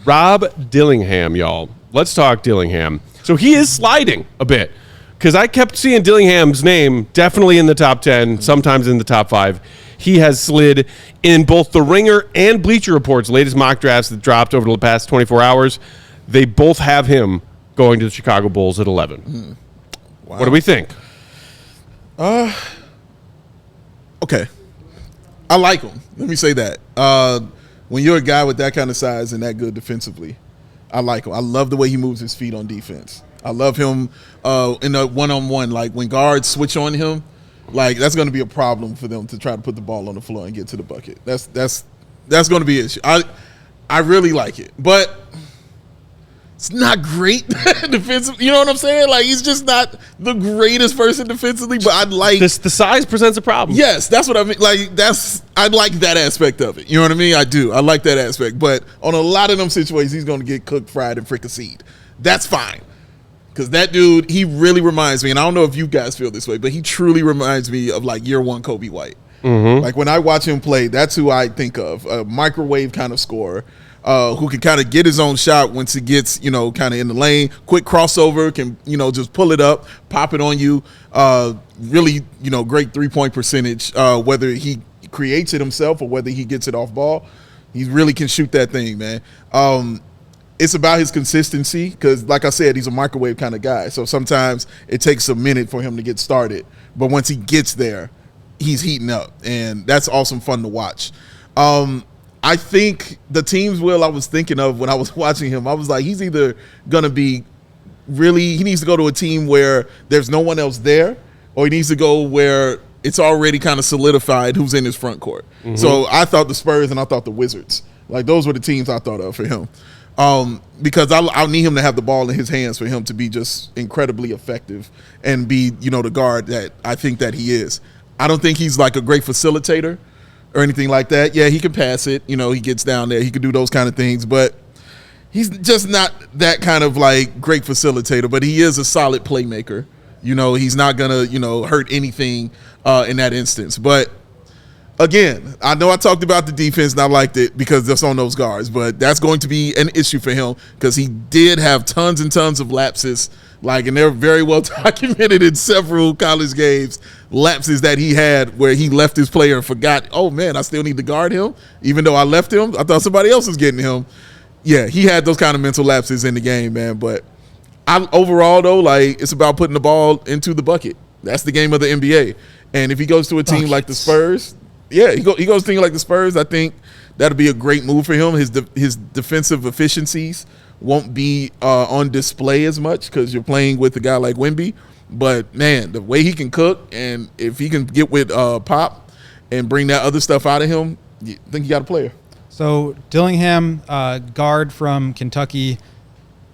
Rob Dillingham, y'all. Let's talk Dillingham. So he is sliding a bit because I kept seeing Dillingham's name definitely in the top 10, sometimes in the top 5. He has slid in both the Ringer and Bleacher Report's latest mock drafts that dropped over the past 24 hours. They both have him going to the Chicago Bulls at 11. Wow. What do we think? Okay. I like him. Let me say that. When you're a guy with that kind of size and that good defensively, I like him. I love the way he moves his feet on defense. I love him in a one-on-one. Like, when guards switch on him, like, that's going to be a problem for them to try to put the ball on the floor and get to the bucket. That's going to be an issue. I really like it. But it's not great defensively. You know what I'm saying? Like, he's just not the greatest person defensively, but I'd like this. The size presents a problem. Yes, that's what I mean. Like, I like that aspect of it. You know what I mean? I do. I like that aspect. But on a lot of them situations, he's going to get cooked, fried, and fricasseed. That's fine. Because that dude, he really reminds me, and I don't know if you guys feel this way, but he truly reminds me of, like, year one Coby White. Mm-hmm. Like, when I watch him play, that's who I think of. A microwave kind of scorer. Who can kind of get his own shot once he gets, kind of in the lane. Quick crossover, can, just pull it up, pop it on you. Really, great three-point percentage, whether he creates it himself or whether he gets it off ball. He really can shoot that thing, man. It's about his consistency because, like I said, he's a microwave kind of guy. So sometimes it takes a minute for him to get started. But once he gets there, he's heating up, and that's awesome fun to watch. I think the teams, Will, I was thinking of when I was watching him, I was like, he's either going to be he needs to go to a team where there's no one else there, or he needs to go where it's already kind of solidified who's in his front court. Mm-hmm. So I thought the Spurs and I thought the Wizards. Like, those were the teams I thought of for him. Because I'll need him to have the ball in his hands for him to be just incredibly effective and be, the guard that I think that he is. I don't think he's like a great facilitator or anything like that. Yeah, he can pass it. He gets down there. He can do those kind of things. But he's just not that kind of, like, great facilitator. But he is a solid playmaker. He's not going to, hurt anything in that instance. But, again, I know I talked about the defense and I liked it because that's on those guards. But that's going to be an issue for him because he did have tons and tons of lapses. And they're very well documented in several college games, lapses that he had where he left his player and forgot, oh, man, I still need to guard him. Even though I left him, I thought somebody else was getting him. Yeah, he had those kind of mental lapses in the game, man. But overall, though, like, it's about putting the ball into the bucket. That's the game of the NBA. And if he goes to a team like the Spurs, yeah, he goes to a team like the Spurs, I think that'll be a great move for him. His defensive efficiencies won't be on display as much because you're playing with a guy like Wemby. But, man, the way he can cook, and if he can get with Pop and bring that other stuff out of him, I think you got a player. So Dillingham, guard from Kentucky,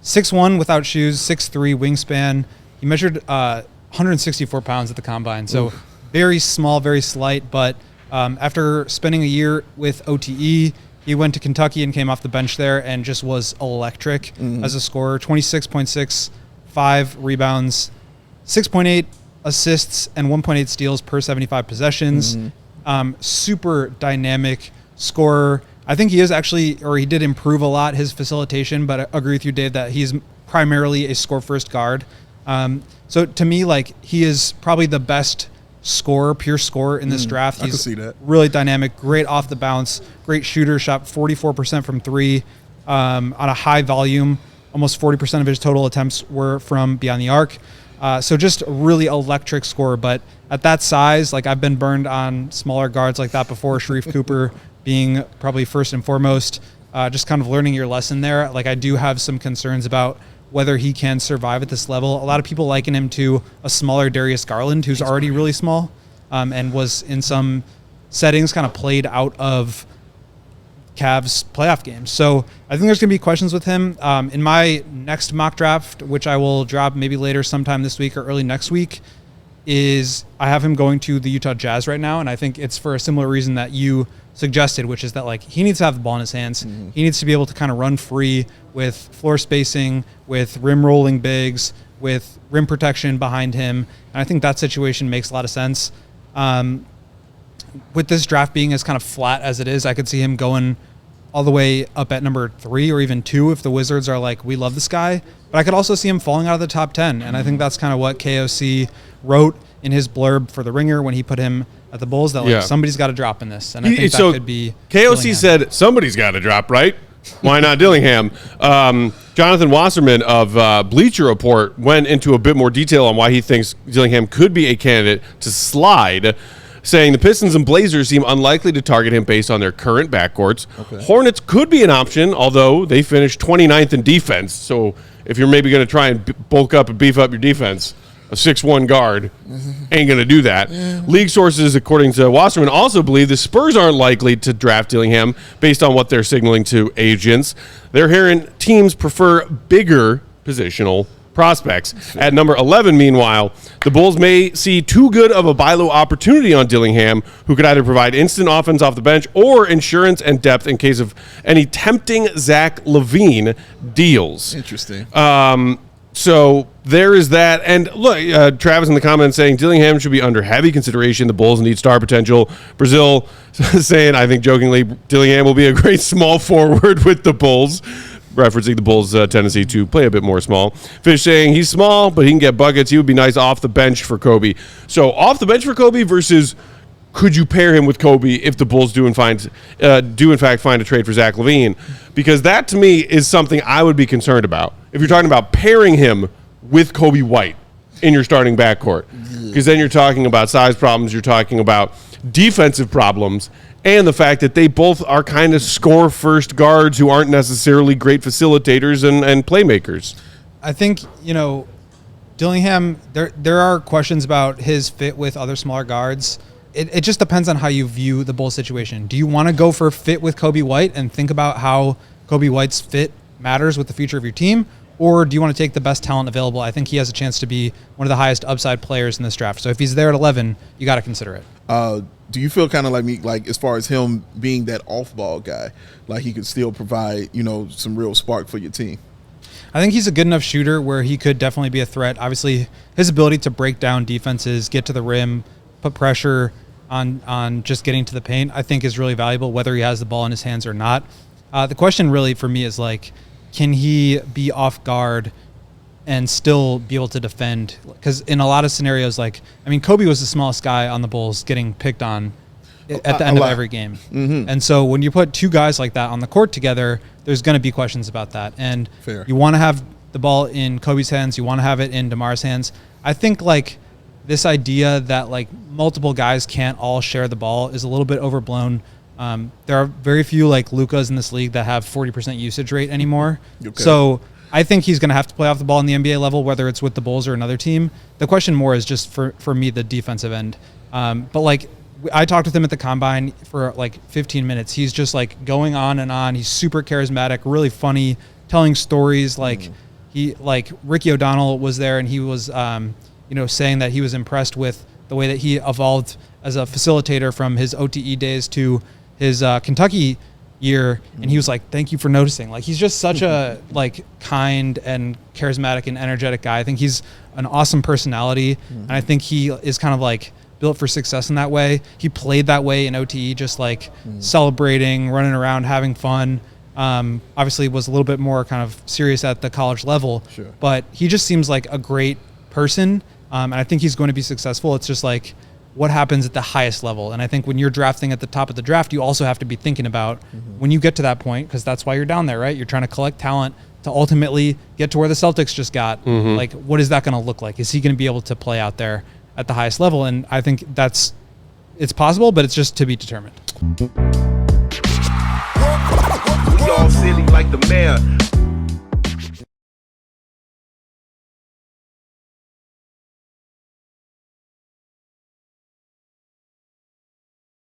6'1" without shoes, 6'3" wingspan. He measured 164 pounds at the combine. So very small, very slight. But after spending a year with OTE, he went to Kentucky and came off the bench there and just was electric as a scorer. 26.6, 5 rebounds, 6.8 assists, and 1.8 steals per 75 possessions. Super dynamic scorer. I think he is actually, or he did improve a lot, his facilitation, but I agree with you, Dave, that he's primarily a score-first guard. So to me, like, he is probably the best pure scorer in this draft. I can see that. Really dynamic, great off the bounce, great shooter, shot 44% from three on a high volume. Almost 40% of his total attempts were from beyond the arc. So just a really electric scorer. But at that size, like, I've been burned on smaller guards like that before, Sharif Cooper being probably first and foremost, just kind of learning your lesson there. Like, I do have some concerns about whether he can survive at this level. A lot of people liken him to a smaller Darius Garland, who's already really small, and was in some settings kind of played out of Cavs playoff games. So I think there's going to be questions with him. In my next mock draft, which I will drop maybe later sometime this week or early next week, is I have him going to the Utah Jazz right now, and I think it's for a similar reason that you suggested, which is that, like, he needs to have the ball in his hands. He needs to be able to kind of run free with floor spacing, with rim rolling bigs, with rim protection behind him. And I think that situation makes a lot of sense. With this draft being as kind of flat as it is, I could see him going all the way up at number 3 or even 2 if the Wizards are like, we love this guy. But I could also see him falling out of the top 10. And I think that's kind of what KOC wrote in his blurb for the Ringer when he put him at the Bulls, that like somebody's got to drop in this. And I think that could be KOC Dillingham. said somebody's got to drop, right? Why not Dillingham? Jonathan Wasserman of Bleacher Report went into a bit more detail on why he thinks Dillingham could be a candidate to slide, saying the Pistons and Blazers seem unlikely to target him based on their current backcourts. Okay. Hornets could be an option, although they finished 29th in defense. So if you're maybe going to try and bulk up and beef up your defense, a 6'1" guard ain't going to do that. Yeah. League sources, according to Wasserman, also believe the Spurs aren't likely to draft Dillingham based on what they're signaling to agents. They're hearing teams prefer bigger positional prospects. Sure. At number 11, meanwhile, the Bulls may see too good of a buy low opportunity on Dillingham, who could either provide instant offense off the bench or insurance and depth in case of any tempting Zach LaVine deals. Interesting. So there is that. And look, Travis in the comments saying Dillingham should be under heavy consideration. The Bulls need star potential. Brazil saying, I think jokingly, Dillingham will be a great small forward with the Bulls, referencing the Bulls' tendency to play a bit more small. Fish saying he's small, but he can get buckets. He would be nice off the bench for Coby. So off the bench for Coby versus could you pair him with Coby if the Bulls do in fact find a trade for Zach LaVine? Because that to me is something I would be concerned about. If you're talking about pairing him with Coby White in your starting backcourt, because then you're talking about size problems, you're talking about defensive problems, and the fact that they both are kind of score-first guards who aren't necessarily great facilitators and playmakers. I think, Dillingham, there are questions about his fit with other smaller guards. It just depends on how you view the Bulls situation. Do you want to go for fit with Coby White and think about how Coby White's fit matters with the future of your team? Or do you want to take the best talent available? I think he has a chance to be one of the highest upside players in this draft. So if he's there at 11, you got to consider it. Do you feel kind of like me, like as far as him being that off-ball guy, like he could still provide, some real spark for your team? I think he's a good enough shooter where he could definitely be a threat. Obviously, his ability to break down defenses, get to the rim, put pressure on just getting to the paint, I think is really valuable, whether he has the ball in his hands or not. The question really for me is like, can he be off guard and still be able to defend? Because in a lot of scenarios, Coby was the smallest guy on the Bulls getting picked on at the end of every game. Mm-hmm. And so when you put two guys like that on the court together, there's going to be questions about that. And you want to have the ball in Coby's hands. You want to have it in DeMar's hands. I think this idea that multiple guys can't all share the ball is a little bit overblown. There are very few Lukas in this league that have 40% usage rate anymore. Okay. So I think he's going to have to play off the ball in the NBA level, whether it's with the Bulls or another team. The question more is just for me, the defensive end. But I talked with him at the Combine for 15 minutes. He's just going on and on. He's super charismatic, really funny, telling stories. Ricky O'Donnell was there and he was, saying that he was impressed with the way that he evolved as a facilitator from his OTE days to his Kentucky year, and he was like, thank you for noticing. He's just such a kind and charismatic and energetic guy. I think he's an awesome personality, and I think he is kind of built for success in that way. He played that way in OTE, just celebrating, running around, having fun. Obviously was a little bit more kind of serious at the college level, but he just seems like a great person, and I think he's going to be successful. It's just what happens at the highest level. And I think when you're drafting at the top of the draft, you also have to be thinking about when you get to that point, because that's why you're down there, right? You're trying to collect talent to ultimately get to where the Celtics just got. What is that going to look like? Is he going to be able to play out there at the highest level? And I think it's possible, but it's just to be determined. We all silly like the mayor.